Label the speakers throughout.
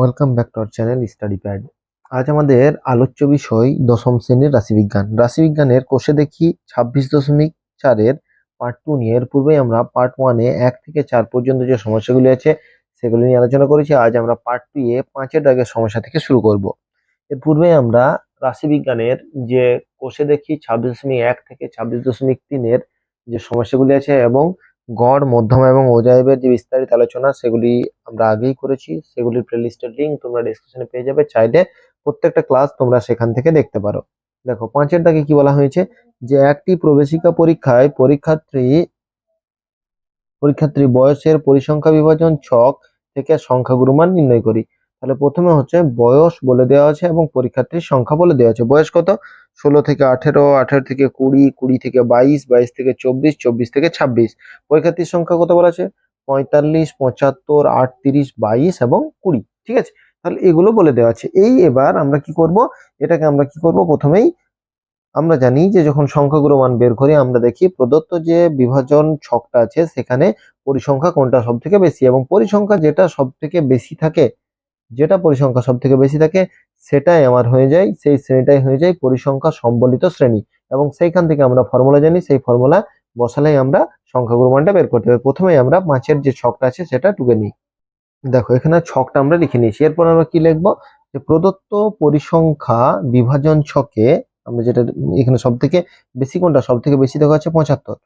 Speaker 1: Welcome back to our channel study pad. আজ আমাদের আলোচ্য বিষয় দশম শ্রেণীর রাশিবিজ্ঞান। রাশিবিজ্ঞানের কোষে দেখি 26.4-এর পার্ট 2 নিয়ে এর পূর্বেই আমরা পার্ট 1-এ 1 থেকে 4 পর্যন্ত যে সমস্যাগুলি আছে সেগুলি নিয়ে আলোচনা করেছি। আজ আমরা পার্ট 2-এ 5-এর দাগের সমস্যা থেকে শুরু করব। এর পূর্বে আমরা রাশিবিজ্ঞানের যে কোষে দেখি 26.1 থেকে 26.3-এর যে সমস্যাগুলি আছে এবং গড়, মধ্যমা এবং অজায়বের যে বিস্তারিত আলোচনা সেগুলি আমরা আগেই করেছি। সেগুলির প্লেলিস্টের লিঙ্ক তোমরা ডেসক্রিপশনে পেয়ে যাবে, চাইলে প্রত্যেকটা ক্লাস তোমরা সেখান থেকে দেখতে পারো। দেখো 5-এর দাগে কি বলা হয়েছে, যে একটি প্রবেশিকা পরীক্ষায় পরীক্ষার্থী বয়সের পরিসংখ্যা বিভাজন ছক থেকে সংখ্যাগুরু মান নির্ণয় করি। তাহলে প্রথমে হচ্ছে বয়স বলে দেওয়া আছে এবং পরীক্ষার্থীর সংখ্যা বলে দেওয়া আছে। বয়স কত? 16 থেকে 18, 18 থেকে 20, 20 থেকে 22, 22 থেকে 24, 24 থেকে 26। পরীক্ষার্থীর সংখ্যা কত বলা আছে? 45, 75, 38, 22 এবং 20। ঠিক আছে, তাহলে এগুলো বলে দেওয়া আছে। এবার আমরা কি করব, এটাকে আমরা কি করব, প্রথমেই আমরা জানি যে যখন সংখ্যাগুরু মান বের করি আমরা দেখি প্রদত্ত যে বিভাজন ছকটা আছে সেখানে পরিসংখ্যা কোনটা সব থেকে বেশি, এবং পরিসংখ্যা যেটা সব থেকে বেশি থাকে, যেটা পরিসংখ্যা সব থেকে বেশি থাকে সেটাই আমার হয়ে যায়, সেই শ্রেণীটাই হয়ে যায় পরিসংখ্যা সম্বলিত শ্রেণী। এবং সেইখান থেকে আমরা ফর্মুলা জানি, সেই ফর্মুলা বসালেই আমরা সংখ্যাগুরু মানটা বের করতে হবে। প্রথমেই আমরা 5-এর যে ছকটা আছে সেটা টুকে নিই। দেখো এখানে ছকটা আমরা লিখে নিয়েছি। এরপর আমরা কি লিখবো, যে প্রদত্ত পরিসংখ্যা বিভাজন ছকে আমরা যেটা এখানে সব থেকে বেশি কোনটা, সব থেকে বেশি দেখা যাচ্ছে 75।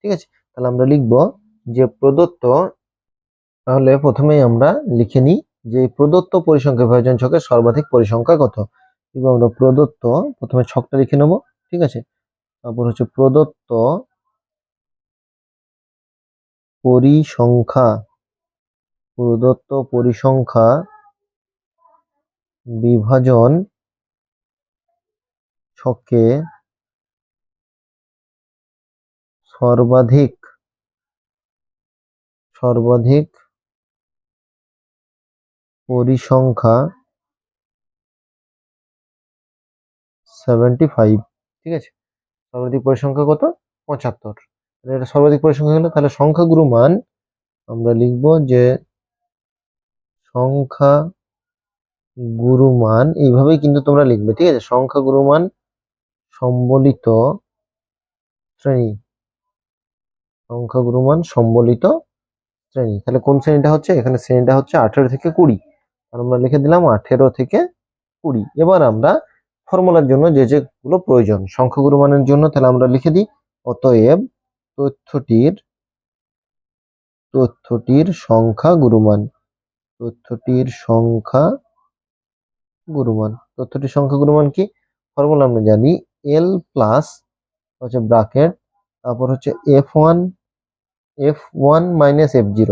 Speaker 1: ঠিক আছে, তাহলে আমরা লিখবো যে প্রদত্ত, তাহলে প্রথমেই আমরা লিখে নিই যে প্রদত্ত পরিসংখ্যা বিভাজন ছকের সর্বাধিক পরিসংখ্যা কত। এবং আমরা প্রদত্ত, প্রথমে ছকটা লিখে নেব। ঠিক আছে, তারপর হচ্ছে প্রদত্ত পরিসংখ্যা, প্রদত্ত পরিসংখ্যা বিভাজন ছকে সর্বাধিক পরিসংখ্যা 75। ঠিক আছে, সর্বাধিক পরিসংখ্যা কত? 75। এটা সর্বাধিক পরিসংখ্যা হলো, তাহলে সংখ্যাগুরু মান আমরা লিখব যে সংখ্যা গুরু মান, এইভাবেই কিন্তু তোমরা লিখবে। ঠিক আছে, সংখ্যা গুরু মান সম্বলিত শ্রেণী, সংখ্যা গুরু মান সম্বলিত শ্রেণী। তাহলে কোন শ্রেণীটা হচ্ছে, এখানে শ্রেণীটা হচ্ছে 18 থেকে 20। আর আমরা লিখে দিলাম 18 থেকে 20। এবার আমরা ফর্মুলার জন্য যে যেগুলো প্রয়োজন সংখ্যাগুরু মানের জন্য, তাহলে আমরা লিখে দিই অতএব তথ্যটির সংখ্যা গুরুমান, তথ্যটির সংখ্যা গুরুমান কি? ফর্মুলা আমরা জানি এল প্লাস হচ্ছে ব্র্যাকেট, তারপর হচ্ছে f1 মাইনাস f0,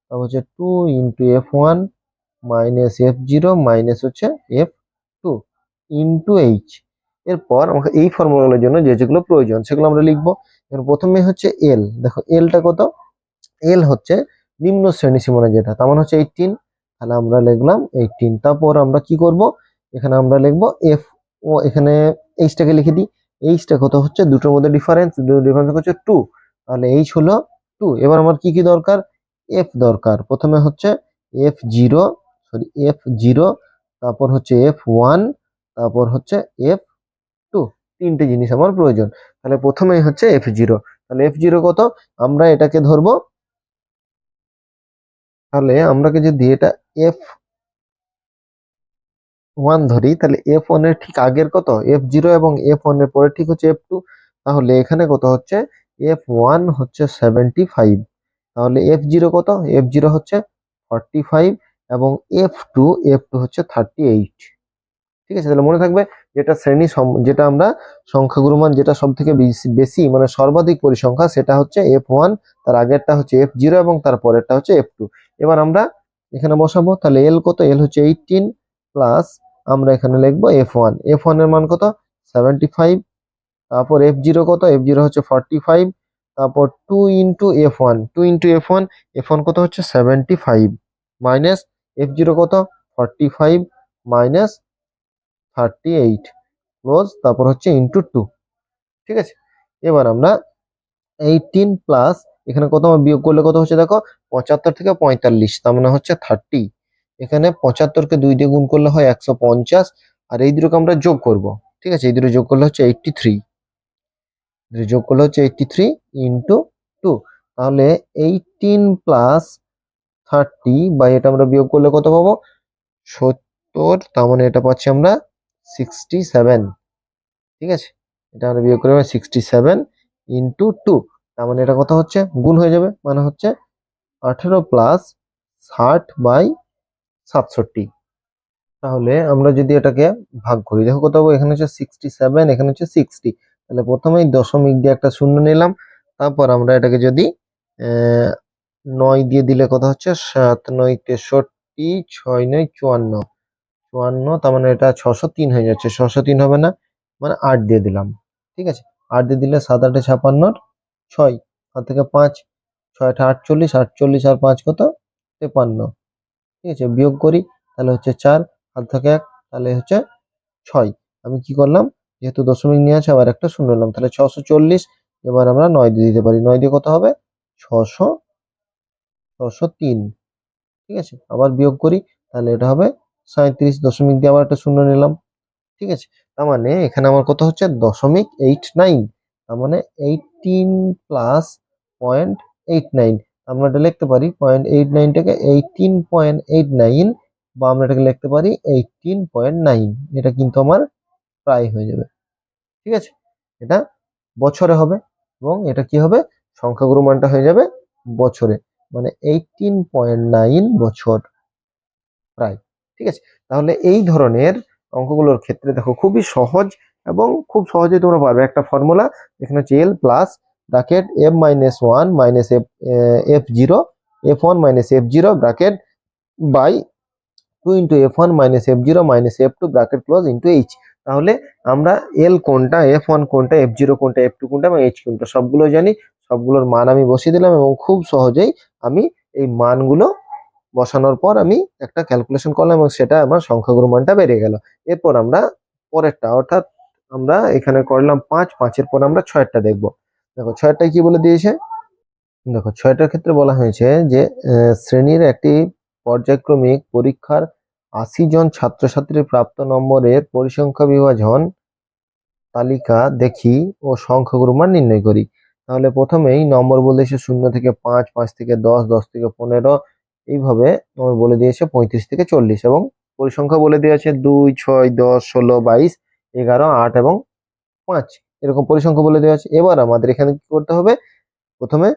Speaker 1: তারপর হচ্ছে 2 into f1 minus f0 minus হচ্ছে f2 ইন্টু h। এরপর আমাকে এই ফর্মুলাগুলোর জন্য যে যেগুলো প্রয়োজন সেগুলো আমরা লিখবো। প্রথমে হচ্ছে এল, দেখো এলটা কত? এল হচ্ছে নিম্ন শ্রেণী সীমানা যেটা, তার মানে হচ্ছে 18। তাহলে আমরা লিখলাম 18। তারপর আমরা কি করব, এখানে আমরা লিখবো এফ ও, এখানে এইচটাকে লিখে দিই। এইচটা কত হচ্ছে, দুটোর মধ্যে ডিফারেন্স হচ্ছে 2, তাহলে এইচ হলো 2। এবার আমার কি কি দরকার, এফ দরকার। প্রথমে হচ্ছে এফ জিরো, তারপর হচ্ছে f1, তারপর হচ্ছে f2। তিনটে জিনিস আমার প্রয়োজন। তাহলে প্রথমেই হচ্ছে f0। তাহলে f0 কত, আমরা এটাকে ধরবো, তাহলে আমরা যদি এটা f1 ধরি, তাহলে f1 এর ঠিক আগের কত, f0, এবং f1 এর পরে ঠিক হচ্ছে f2। তাহলে এখানে কত হচ্ছে, f1 হচ্ছে 75, তাহলে f0 কত, f0 হচ্ছে 45, এবং f2 হচ্ছে 38। ঠিক আছে, তাহলে মনে থাকবে যেটা যেটা আমরা সংখ্যাগুরু মান যেটা সব থেকে বেশি মানে সর্বাধিক পরিসংখ্যা সেটা হচ্ছে f1, তার আগেরটা হচ্ছে f0 এবং তার পরেরটা হচ্ছে f2। এবার আমরা এখানে বসাবো, তাহলে এল কত, এল হচ্ছে 18 প্লাস আমরা এখানে লিখবো f1 এর মান কত, 75, তারপর f0 কত, f0 হচ্ছে 45, তারপর 2 ইন্টু f1 কত হচ্ছে 75 মাইনাস f0 কত 45 মাইনাস 38 ক্লোজ, তারপর হচ্ছে ইন্টু 2। ঠিক আছে, এবার আমরা 18 প্লাস এখানে কত আমার বিয়োগ করলে কত হচ্ছে দেখো, 75 থেকে 45, তার মানে হচ্ছে 30। এখানে 75কে 2 দিয়ে গুণ করলে হয় 150, আর এই দুটোকে আমরা যোগ করব। ঠিক আছে, এই দুটো যোগ করলে হচ্ছে 83, যোগ করলে হচ্ছে 83 ইন্টু 2। তাহলে 18 প্লাস 30 বা এটা আমরা বিয়োগ করলে কত পাবো, 70, তার মানে এটা পাচ্ছি আমরা 67। ঠিক আছে, এটা আমরা বিয়োগ করে 67 ইন্টু 2, তার মানে এটা কত হচ্ছে, গুণ হয়ে যাবে, মানে হচ্ছে 18 প্লাস 60/67। তাহলে আমরা যদি এটাকে ভাগ করি, দেখো কত হবে, এখানে হচ্ছে 67, এখানে হচ্ছে 60। তাহলে প্রথমেই দশমিক দিয়ে একটা শূন্য নিলাম, তারপর আমরা এটাকে যদি 9 দিয়ে দিলে কত হচ্ছে, 7 9 63, 6 9 54, 54, তার মানে এটা 603 হয়ে যাচ্ছে, 603 হবে না, মানে 8 দিয়ে দিলাম। ঠিক আছে, 8 দিয়ে দিলে 7 8 56, 6 হাত থেকে 5, 6 8 48, 48 আর 5 কত, 53। ঠিক আছে, বিয়োগ করি, তাহলে হচ্ছে 4, হাত থেকে 1, তাহলে হচ্ছে 6। আমি কি করলাম, যেহেতু দশমিক নিয়ে আছে আবার একটা শূন্য নিলাম, তাহলে 640। এবার আমরা 9 দিয়ে দিতে পারি, 9 দিয়ে কত হবে, 603। ঠিক আছে, আবার বিয়োগ করি, তাহলে এটা হবে 37, দশমিক দিয়ে আবার একটা শূন্য নিলাম। ঠিক আছে, তার মানে এখানে আমার কত হচ্ছে, 0.89, তার মানে 18 প্লাস 0.89। আমরা এটা লিখতে পারি 0.89টাকে 18.89, বা আমরা এটাকে লিখতে পারি 18.9। এটা কিন্তু আমার প্রায় হয়ে যাবে। ঠিক আছে, এটা বছরে হবে, এবং এটা কি হবে, সংখ্যাগুরু মানটা হয়ে যাবে বছরে, মানে 18.9 বছর প্রায়। ঠিক আছে, তাহলে এই ধরনের অঙ্কগুলোর ক্ষেত্রে দেখো খুবই সহজ, এবং খুব সহজেই তোমরা পারবে। একটা ফর্মুলা, এখানে হচ্ছে L plus bracket M minus one minus F zero, F1 minus F0 bracket by 2 into F1 minus F0 minus F2 bracket close into H. তাহলে আমরা এল কোনটা, F1 কোনটা, F0 কোনটা, F2 কোনটা এবং এইচ কোনটা সবগুলো জানি। সবগুলোর মান আমি বসিয়ে দিলাম, এবং খুব সহজেই আমি এই মানগুলো বসানোর পর আমি একটা ক্যালকুলেশন করলাম, এবং সেটা আমার সংখ্যাগুরু মানটা বেড়ে গেল। এরপর আমরা পরেরটা, অর্থাৎ আমরা এখানে করলাম 5, 5-এর পর আমরা 6-টা দেখব। দেখো 6-টায় কি বলে দিয়েছে, দেখো 6টার ক্ষেত্রে বলা হয়েছে যে শ্রেণীর একটি পর্যায়ক্রমিক পরীক্ষার 80 জন ছাত্রছাত্রীর প্রাপ্ত নম্বরের পরিসংখ্যা বিভাজন তালিকা দেখি ও সংখ্যাগুরু মান নির্ণয় করি। তাহলে প্রথমেই নম্বর বলে দিয়েছে 0 থেকে 5, 5 থেকে 10, 10 থেকে 15, এইভাবে নম্বর বলে দিয়েছে 35 থেকে 40, এবং পরিসংখ্যা বলে দিয়েছে 2, 6, 10, 16, 22, 11, 8 এবং 5, এরকম পরিসংখ্যা বলে দেওয়া আছে। এবার আমাদের এখানে কি করতে হবে, প্রথমে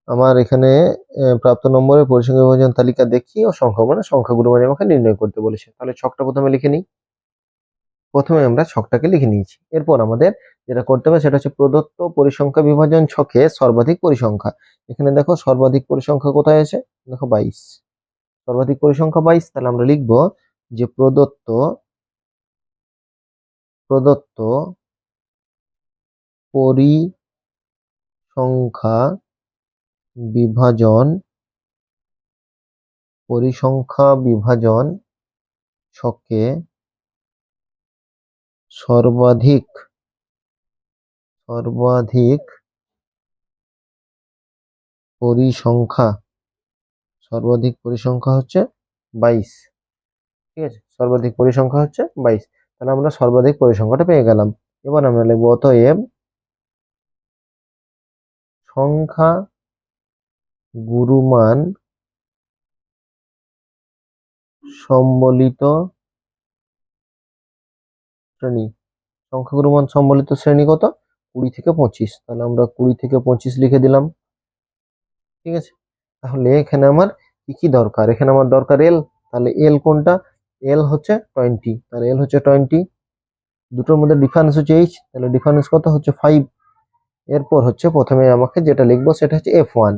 Speaker 1: আমার এখানে প্রাপ্ত নম্বরের পরিসংখ্যা বিভাজন তালিকা দেখি ও সংখ্যা, মানে সংখ্যাগুলো মানে আমাকে নির্ণয় করতে বলেছে। তাহলে ছকটা প্রথমে লিখে নিই। প্রথমে আমরা ছকটাকে লিখে নিয়েছি। এরপর আমাদের যেটা করতে হবে সেটা হচ্ছে প্রদত্ত পরিসংখ্যা বিভাজন ছকে সর্বাধিক পরিসংখ্যা। এখানে দেখো সর্বাধিক পরিসংখ্যা কোথায় আছে, দেখো 22, সর্বাধিক পরিসংখ্যা 22। তাহলে আমরা লিখব যে প্রদত্ত প্রদত্ত পরিসংখ্যা বিভাজন ছকে সর্বাধিক পরিসংখ্যা হচ্ছে 22। ঠিক আছে, সর্বাধিক পরিসংখ্যা হচ্ছে 22। তাহলে আমরা সর্বাধিক পরিসংখ্যাটা পেয়ে গেলাম। এবার আমরা লিখবো অতএব সংখ্যা গুরুমান সম্বলিত শ্রেণী। সংখ্যাগুরু মান সম্বলিত শ্রেণী কত, 20 থেকে 25। তাহলে আমরা 20 থেকে 25 লিখে দিলাম। ঠিক আছে, তাহলে এখানে আমার কি কি দরকার, এখানে আমার দরকার এল। তাহলে এল কোনটা, এল হচ্ছে 20, তাহলে এল হচ্ছে 20। দুটোর মধ্যে ডিফারেন্স হচ্ছে এইচ, তাহলে ডিফারেন্স কত হচ্ছে 5। এরপর হচ্ছে প্রথমে আমাকে যেটা লিখবো সেটা হচ্ছে F1।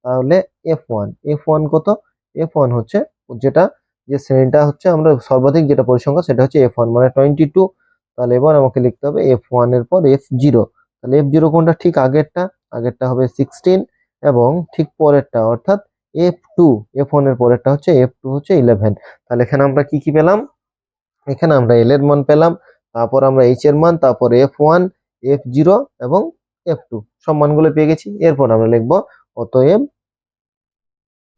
Speaker 1: তাহলে F1 কত, F1 হচ্ছে যেটা, যে শ্রেণীটা হচ্ছে আমরা সর্বাধিক যেটা পরিসংখ্যা সেটা হচ্ছে F1 মানে 22। তাহলে এবার আমাকে লিখতে হবে F1 এর পর F0। তাহলে F0 কোনটা, ঠিক আগেরটা হবে 16, এবং ঠিক পরেরটা অর্থাৎ F2, F1 এর পরেরটা হচ্ছে F2 হচ্ছে 11। তাহলে এখানে আমরা কি কি পেলাম, এখানে আমরা এল এর মান পেলাম, তারপর আমরা এইচ এর মান, তারপর F1, F0 এবং F2 সব মানগুলো পেয়ে গেছি। এরপর আমরা লিখবো অতএব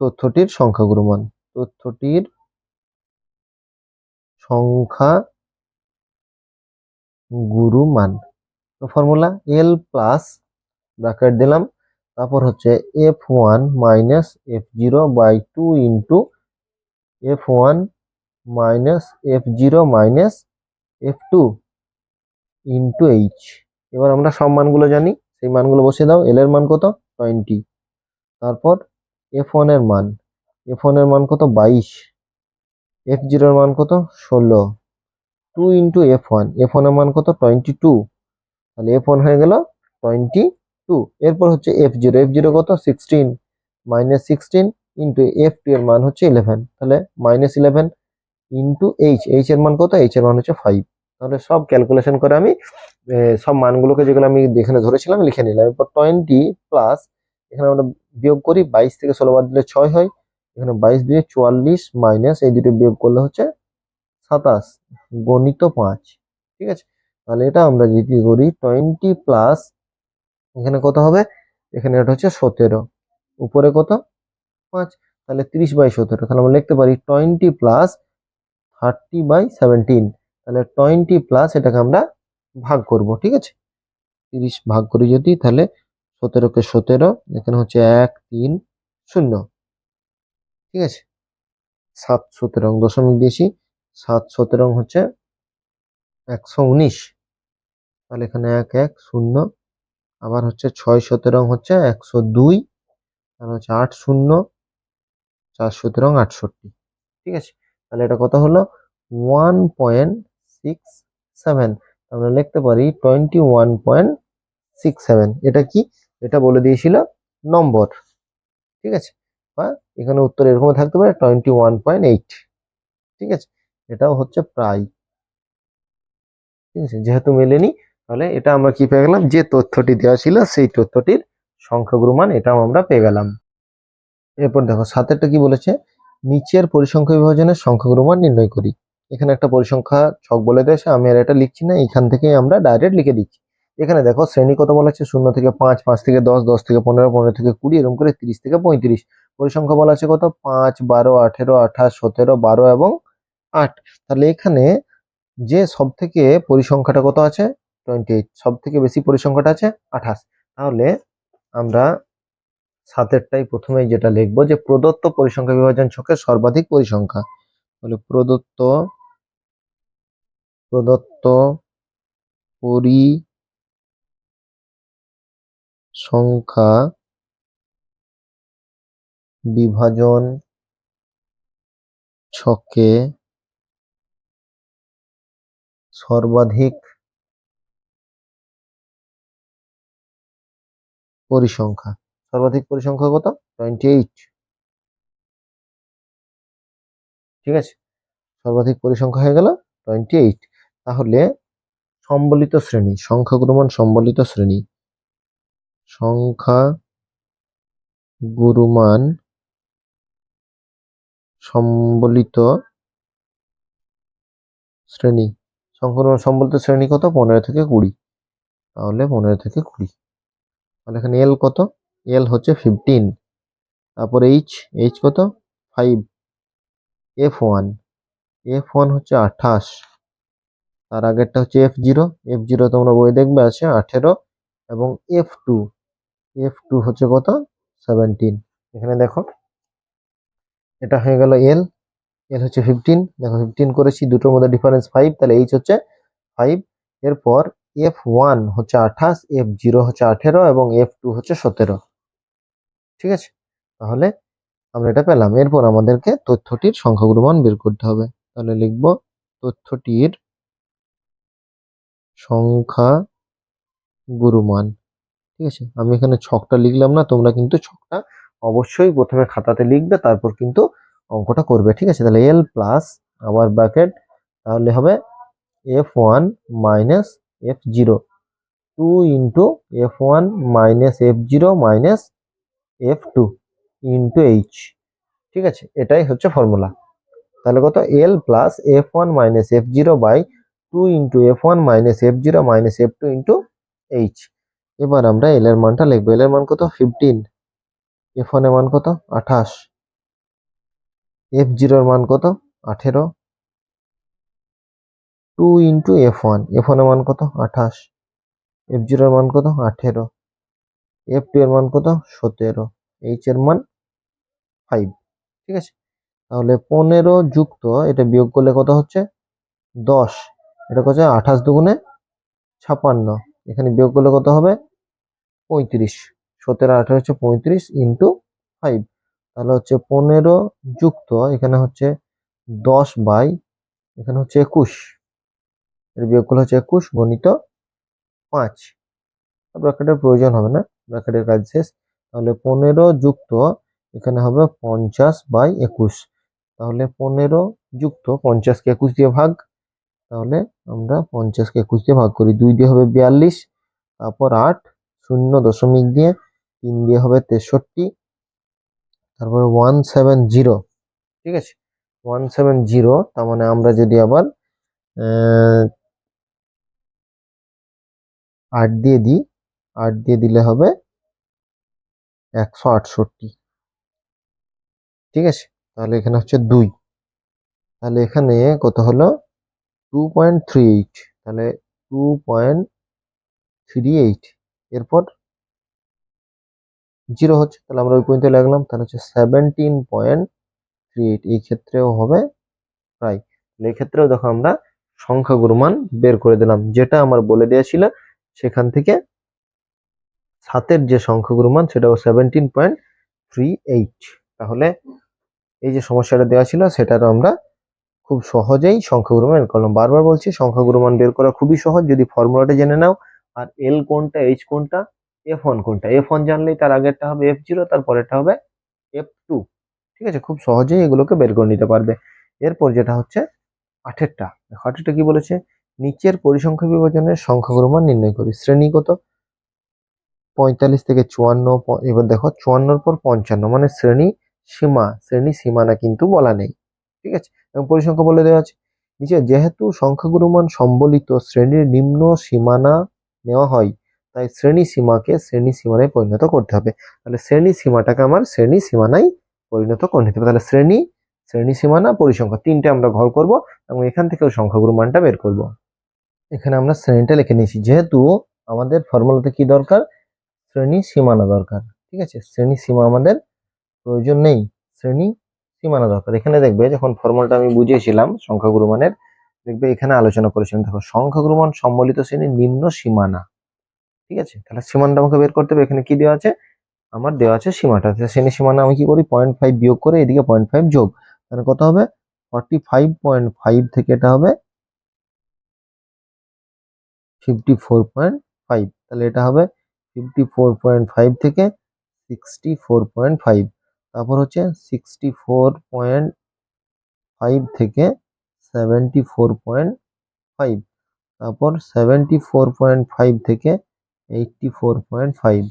Speaker 1: তথ্যটির সংখ্যাগুরু মান, তথ্যটির সংখ্যা গুরু মান। তো ফর্মুলা এল প্লাস ব্র্যাকেট দিলাম, তারপর হচ্ছে f1 minus f0 by 2 into f1 minus f0 minus f2 into H. এবার আমরা সব মানগুলো জানি, সেই মানগুলো বসিয়ে দাও। এল এর মান কত? 20। তারপর f1 এর মান, f1 এর মান কত? 22। f0 এর মান কত? 16। 2 ইন্টু f1, f1 এর মান কত? 22। তাহলে f1 হয়ে গেল 22। এরপর হচ্ছে f0, f0 কত? 16 মাইনাস 16 ইন্টু f2 এর মান হচ্ছে 11, তাহলে মাইনাস 11 ইন্টু এইচ, এইচ এর মান কত? এইচ এর মান হচ্ছে 5। তাহলে সব ক্যালকুলেশন করে আমি সব মানগুলোকে যেগুলো আমি এখানে ধরেছিলাম লিখে নিলাম। এরপর 20 প্লাস, এখানে আমরা বিয়োগ করি, 22 থেকে 16 বাদ দিলে 6 হয়, এখানে 22 দিয়ে 44 মাইনাস এই দুটো বিয়োগ করলে হচ্ছে 27 গণিত 5। ঠিক আছে, তাহলে এটা আমরা যদি করি 20 প্লাস, এখানে কত হবে? এখানে এটা হচ্ছে 17, উপরে কত? 5, তাহলে 30/17। তাহলে আমরা লিখতে পারি 20 প্লাস 30/17। তাহলে 20 প্লাস এটাকে আমরা ভাগ করব। ঠিক আছে, 30 ভাগ করি যদি, তাহলে 17কে 17, এখানে হচ্ছে 1 3 0। ঠিক আছে, 7 17 দশমিক দিয়েছি, 7 17 হচ্ছে 119। তাহলে এখানে 1 1 0, আবার হচ্ছে 6 17 হচ্ছে 102, আর হচ্ছে 8 0 4 17 68। ঠিক আছে, তাহলে এটা কত হলো? 1.67। আমরা লিখতে পারি 21.67। এটা কি? এটা বলে দিয়েছিল নম্বর। ঠিক আছে, বা এখানে উত্তর এরকম থাকতে পারে 21.8। ঠিক আছে, এটাও হচ্ছে প্রায়। ঠিক আছে, যেহেতু মেলেনি, তাহলে এটা আমরা কি পেয়ে গেলাম? যে তথ্যটি দেওয়া ছিল সেই তথ্যটির সংখ্যাগুরু মান এটাও আমরা পেয়ে গেলাম। এরপর দেখো 7এরটা কি বলেছে? নিচের পরিসংখ্যা বিভাজনের সংখ্যাগুরু মান নির্ণয় করি। এখানে একটা পরিসংখ্যা ছক বলে দিয়েছে, আমি আর এটা লিখছি না, এখান থেকে আমরা ডাইরেক্ট লিখে দিচ্ছি। এখানে দেখো শ্রেণী কত বলা আছে? 0 থেকে 5, 5 থেকে 10, 10 থেকে 15, 15 থেকে 20, এরকম করে 30 থেকে 35। পরিসংখ্যা বলা আছে কত? 5 12 18 28 17 12 এবং 8। তাহলে এখানে যে সব থেকে পরিসংখ্যাটা কত আছে? 28। সব থেকে বেশি পরিসংখ্যাটা আছে 28। তাহলে আমরা 7এরটাই প্রথমেই যেটা লিখবো, যে প্রদত্ত পরিসংখ্যা বিভাজন ছকের সর্বাধিক পরিসংখ্যা। তাহলে প্রদত্ত পরিসংখ্যা বিভাজন ছকে সর্বাধিক পরিসংখ্যা, সর্বাধিক পরিসংখ্যা কত? 28। ঠিক আছে, সর্বাধিক পরিসংখ্যা হয়ে গেল 28। তাহলে সম্বলিত শ্রেণী, সংখ্যাগুরুমান সম্বলিত শ্রেণী, সংখ্যা গুরুমান সম্বলিত শ্রেণী, সংখ্যাগুরুমান সম্বলিত শ্রেণী কত? 15 থেকে 20। তাহলে 15 থেকে 20। তাহলে এখানে এল কত? এল হচ্ছে 15। তারপর এইচ, এইচ কত? 5। f1, f1 হচ্ছে 28। তার আগেরটা হচ্ছে f0, f0 তোমরা বই দেখবে আছে 18। এবং f2, f2 হচ্ছে কত? 17। এখানে দেখো এটা হয়ে গেল এল, এল হচ্ছে 15। দেখো 15 করেছি, দুটোর মধ্যে ডিফারেন্স 5, তাহলে এইচ হচ্ছে 5। এরপর f1 হচ্ছে 28, f0 হচ্ছে 18 এবং f2 হচ্ছে 17। ঠিক আছে, তাহলে আমরা এটা পেলাম। এরপর আমাদেরকে তথ্যটির সংখ্যাগুরু মান বের করতে হবে। তাহলে লিখব তথ্যটির সংখ্যা গুরুমান। ঠিক আছে, আমি এখানে ছকটা লিখলাম না, তোমরা কিন্তু ছকটা অবশ্যই প্রথমে খাতাতে লিখবে, তারপর কিন্তু অঙ্কটা করবে। ঠিক আছে, তাহলে এল প্লাস আবার ব্র্যাকেট, তাহলে হবে f1 minus f0, 2 into f1 minus f0 minus f2 into H. ঠিক আছে, এটাই হচ্ছে ফর্মুলা। তাহলে কত? L plus f1 minus f0 by 2 into f1 minus f0 minus f2 into H. এবার আমরা এল এর মানটা লিখবো। এল এর মান কত? 15। F1 এর মান কত? 28। F0 এর মান কত? 18। 2 ইন্টু F1, F1 এর মান কত? 28। F0 এর মান কত? 18। F2 এর মান কত? 17। H এর মান 5। ঠিক আছে, তাহলে 15 যুক্ত এটা বিয়োগ করলে কত হচ্ছে? 10। এটা কত? 28 দুগুণে 56। এখানে বিয়োগ করলে কত হবে? 35। 17 আর 18 হচ্ছে 35 ইন্টু 5। তাহলে হচ্ছে 15 যুক্ত এখানে হচ্ছে 10 বাই এখানে হচ্ছে 21। এর বিয়োগ করলে হচ্ছে 21 গণিত 5। ব্র্যাকেটের প্রয়োজন হবে না, ব্র্যাকেটের কাজ শেষ। তাহলে 15 যুক্ত এখানে হবে 50 বাই 21। তাহলে 15 যুক্ত 50 কে 21 দিয়ে ভাগ, তাহলে আমরা 50 কে 21 দিয়ে ভাগ করি, 2 দিয়ে হবে 42, তারপর 8, 0 দশমিক দিয়ে 3 দিয়ে হবে 63, তারপরে 170। ঠিক আছে, 170, তার মানে আমরা যদি আবার 8 দিয়ে দিই, 8 দিয়ে দিলে হবে 168। ঠিক আছে, তাহলে এখানে হচ্ছে 2। তাহলে এখানে কত হলো? 2.38। তাহলে 2.38, এরপর 0 হচ্ছে, তাহলে আমরা ওই পর্যন্ত লাগলাম। তাহলে হচ্ছে 17.38। এই ক্ষেত্রেও হবে প্রায়। এই ক্ষেত্রেও দেখো আমরা সংখ্যাগুরু মান বের করে দিলাম, যেটা আমার বলে দেওয়া ছিল সেখান থেকে 7-এর যে সংখ্যাগুরু মান সেটাও 17.38। তাহলে এই যে সমস্যাটা দেওয়া ছিল সেটারও আমরা খুব সহজেই সংখ্যাগুরু মান বের করলাম। বারবার বলছি সংখ্যাগুরু মান বের করা খুবই সহজ যদি ফর্মুলাটা জেনে নাও। আর এল কোনটা, এইচ কোনটা, F1 কোনটা। F1 জানলেই তার আগেরটা হবে F0, তার পরেরটা হবে F2। ঠিক আছে, খুব সহজেই এগুলোকে বের করে নিতে পারবে। এরপর যেটা হচ্ছে 8-এরটা, দেখো 8-এরটা কি বলেছে? নিচের পরিসংখ্যা বিভাজনের সংখ্যাগুরু মান নির্ণয় করি। শ্রেণী কত? 45 থেকে 54। এবার দেখো 54-র পর 55, মানে শ্রেণী সীমা, শ্রেণী সীমানা কিন্তু বলা নেই। ঠিক আছে, এবং পরিসংখ্যা বলে দেওয়া আছে নিচে। যেহেতু সংখ্যাগুরু মান সম্বলিত শ্রেণীর নিম্ন সীমানা নেওয়া হয়, তাই শ্রেণী সীমাকে শ্রেণী সীমানায় পরিণত করতে হবে। তাহলে শ্রেণী সীমাটাকে আমার শ্রেণী সীমানায় পরিণত করে নিতে হবে। তাহলে শ্রেণী, শ্রেণী সীমানা, পরিসংখ্যা, তিনটে আমরা ঘর করব এবং এখান থেকেও সংখ্যাগুরু মানটা বের করব। এখানে আমরা শ্রেণীটা লিখে নিয়েছি, যেহেতু আমাদের ফর্মুলাতে কি দরকার? শ্রেণী সীমানা দরকার। ঠিক আছে, শ্রেণী সীমা আমাদের প্রয়োজন নেই, শ্রেণী সীমানা দরকার। এখানে দেখবে যখন ফর্মুলাটা আমি বুঝিয়েছিলাম সংখ্যাগুরু মানের, দেখবে এখানে আলোচনা করেছিলাম। দেখো সংখ্যাগুরু মান সম্বলিত শ্রেণীর নিম্ন সীমানা। ঠিক আছে, তাহলে সীমানাটা আমাকে বের করতে হবে। এখানে কি দেওয়া আছে? আমার দেওয়া আছে সীমাটা। শ্রেণী সীমানা আমি কি করি? 0.5 বিয়োগ করে এদিকে 0.5 যোগ, তাহলে কত হবে? 45.5 থেকে এটা হবে 54.5। তাহলে এটা হবে 54.5 থেকে 64.5। তারপর হচ্ছে 64.5 থেকে 74.5। তারপর 74.5 থেকে 84.5।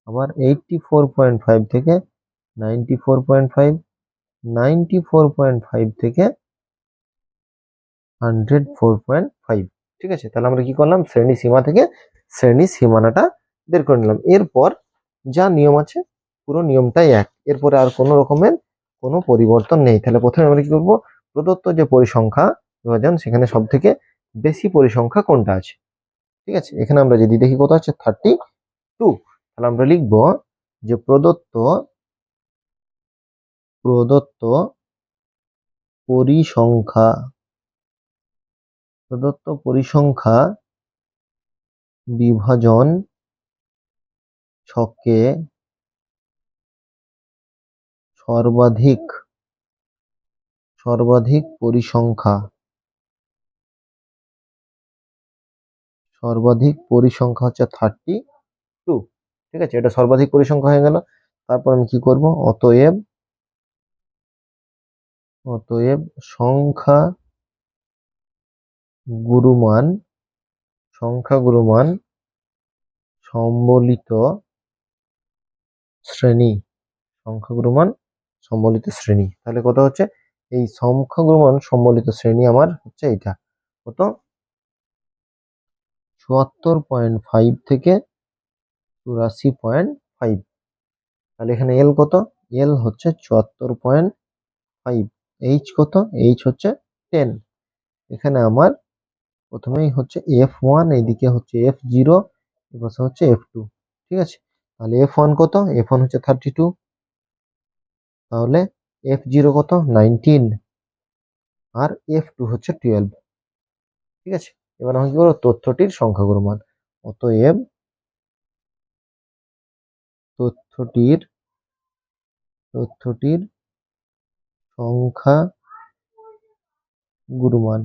Speaker 1: আবার 84.5 থেকে 94.5। 94.5 থেকে 104.5। ঠিক আছে, তাহলে আমরা কি করলাম? শ্রেণী সীমা থেকে শ্রেণী সীমানাটা বের করে নিলাম। এরপর যা নিয়ম আছে পুরো নিয়মটাই এক, এরপরে আর কোনো রকমের কোনো পরিবর্তন নেই। তাহলে প্রথমে আমরা কি করব? প্রদত্ত যে পরিসংখ্যা বিভাজন সেখানে সব থেকে বেশি পরিসংখ্যা কোনটা আছে। ঠিক আছে, এখানে আমরা যদি দেখি কত আছে? 32। তাহলে আমরা লিখব যে প্রদত্ত প্রদত্ত পরিসংখ্যা, প্রদত্ত পরিসংখ্যা বিভাজন ছকে সর্বাধিক সর্বাধিক পরিসংখ্যা, সর্বাধিক পরিসংখ্যা হচ্ছে 32। ঠিক আছে, এটা সর্বাধিক পরিসংখ্যা হয়ে গেল। তারপর আমি কি করব? অতএব অতএব সংখ্যা গুরুমান, সংখ্যা গুরুমান সম্বলিত শ্রেণী, সংখ্যা গুরুমান সম্বলিত শ্রেণী। তাহলে কত হচ্ছে? এই সংখ্যা গুরুমান সম্বলিত শ্রেণী আমার হচ্ছে এটা কত? 74.5 থেকে 84.5। তাহলে এখানে এল কত? এল হচ্ছে 74.5। এইচ কত? এইচ হচ্ছে 10। এখানে আমার প্রথমেই হচ্ছে F1, এইদিকে হচ্ছে F0, এপাশে হচ্ছে F2। ঠিক আছে, তাহলে F1 কত? F1 হচ্ছে 32, তাহলে F0 কত? 19, আর F2 হচ্ছে 12। ঠিক আছে, এবার আমি কি করবো? তথ্যটির সংখ্যাগুরু মান। অতএব তথ্যটির তথ্যটির সংখ্যা গুরুমান।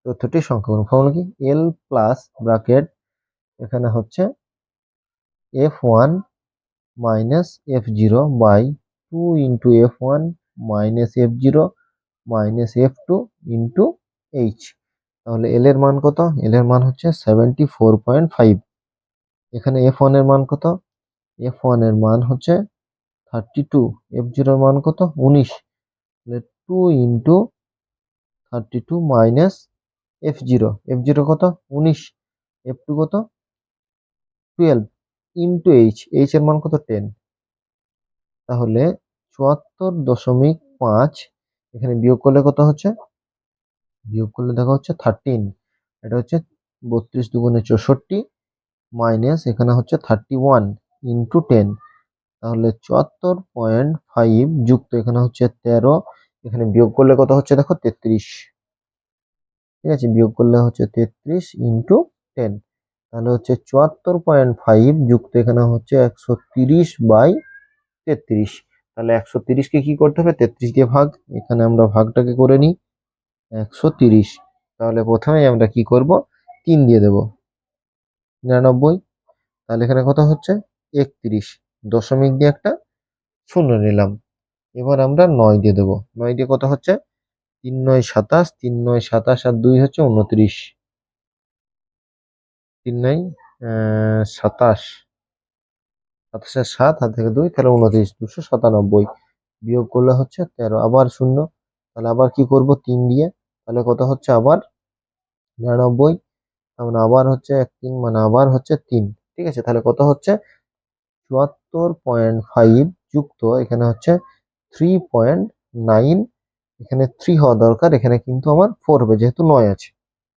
Speaker 1: তথ্যটির সংখ্যা গুরুমান ফর্মুলা কি? এল প্লাস ব্র্যাকেট এখানে হচ্ছে F1 minus F0 by 2 into F1 minus F0 minus F2 into H। তাহলে এল এর মান কত? এল এর মান হচ্ছে 74.5। এখানে F1 এর মান কত? F1 এর মান হচ্ছে 32, F0 এর মান কত? 19। তাহলে 2 ইন্টু 32 মাইনাস F0, F0 কত? 19, F2 কত? 12 ইন্টু H এর মান কত? 10। তাহলে 74.5 এখানে বিয়োগ করলে কত হচ্ছে? বিয়োগ করলে দেখা হচ্ছে 13। এটা হচ্ছে 32 দুগুণে 64 মাইনাস এখানে হচ্ছে 31 ইন্টু 10। তাহলে 74.5 যুক্ত এখানে হচ্ছে 13, এখানে বিয়োগ করলে কত হচ্ছে দেখো? 33। ঠিক আছে, বিয়োগ করলে হচ্ছে 33 ইন্টু 10। তাহলে হচ্ছে 74.5 যুক্ত এখানে হচ্ছে 130/33। তাহলে 130 কে কি করতে হবে? 33 দিয়ে ভাগ। এখানে আমরা ভাগটাকে করে নিই 130। তাহলে প্রথমেই আমরা কি করব? 3 দিয়ে দেব, 99। তাহলে এখানে কত হচ্ছে? 31, দশমিক দিয়ে একটা শূন্য নিলাম। এবার আমরা 9 দিয়ে দেবো। 9 দিয়ে কত হচ্ছে? 3 9 27, 3 9 27 আর 2 হচ্ছে 29, 3 9 27, 27 7 হাত থেকে 2, তাহলে 29, 297 বিয়োগ করলে হচ্ছে 13, আবার শূন্য। তাহলে আবার কি করব? 3 দিয়ে। তাহলে কত হচ্ছে? আবার 99, তার আবার হচ্ছে 3 মানে আবার হচ্ছে 3। ঠিক আছে, তাহলে কত হচ্ছে? 74.5 যুক্ত এখানে হচ্ছে 3.9, এখানে 3 হওয়া দরকার, এখানে কিন্তু আমার 4 হবে যেহেতু 9 আছে।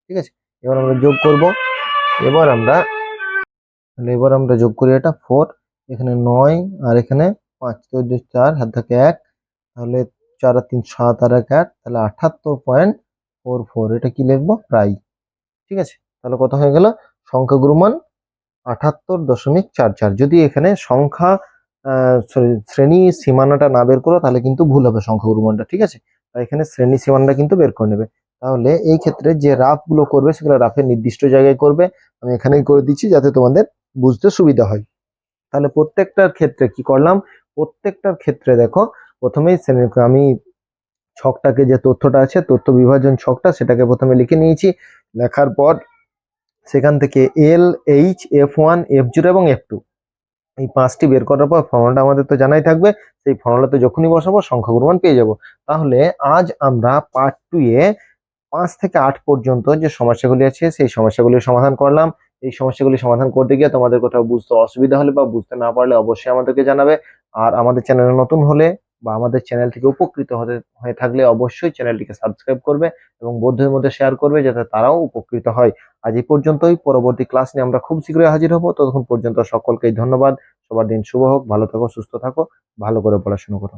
Speaker 1: ঠিক আছে, এবার আমরা যোগ করব। এবার আমরা যোগ করি এটা 4, এখানে 9 আর এখানে 5, 14 4 হাত থেকে 1, তাহলে 4 আর 3 7 আর 1 8, তাহলে 78.44। এটা কি লিখবো? প্রায়। ঠিক আছে, তাহলে কত হয়ে গেল? সংখ্যাগুরু মান 78.44। যদি এখানে সংখ্যা শ্রেণী সীমানাটা না বের করো তাহলে কিন্তু ভুল হবে সংখ্যাগুরু মানটা। ঠিক আছে, তাই এখানে শ্রেণী সীমানাটা কিন্তু বের করে নেবে। তাহলে এই ক্ষেত্রে যে রাফ গুলো করবে সেগুলো রাফের নির্দিষ্ট জায়গায় করবে। আমি এখানেই করে দিচ্ছি যাতে তোমাদের বুঝতে সুবিধা হয়। তাহলে প্রত্যেকটার ক্ষেত্রে কি করলাম? প্রত্যেকটার ক্ষেত্রে দেখো, প্রথমেই আমি ছকটাকে, যে তথ্যটা আছে তথ্য বিভাজন ছকটা, সেটাকে প্রথমে লিখে নিয়েছি। লেখার পর সেখান থেকে এল, এইচ, F1, F0 এবং F2 এই 5টি বের করার পর ফর্মুলাটা আমাদের তো জানাই থাকবে। সেই ফর্মুলাতে যখনই বসাবো সংখ্যাগুরু মান পেয়ে যাব। তাহলে আজ আমরা পার্ট 2 এ 5 থেকে 8 পর্যন্ত যে সমস্যাগুলি আছে সেই সমস্যাগুলির সমাধান করলাম। এই সমস্যাগুলি সমাধান করতে গিয়ে তোমাদের কোথাও বুঝতে অসুবিধা হলে বা বুঝতে না পারলে অবশ্যই আমাদেরকে জানাবে। আর আমাদের চ্যানেলে নতুন হলে বা আমাদের চ্যানেল থেকে উপকৃত হয়ে থাকলে অবশ্যই চ্যানেলটিকে সাবস্ক্রাইব করবে এবং বন্ধুদের মধ্যে শেয়ার করবে যাতে তারাও উপকৃত হয়। আজ এই পর্যন্তই, পরবর্তী ক্লাস নিয়ে আমরা খুব শীঘ্রই হাজির হব। ততক্ষণ পর্যন্ত সকলকেই ধন্যবাদ। সবার দিন শুভ হোক, ভালো থাকো, সুস্থ থাকো, ভালো করে পড়াশোনা করো।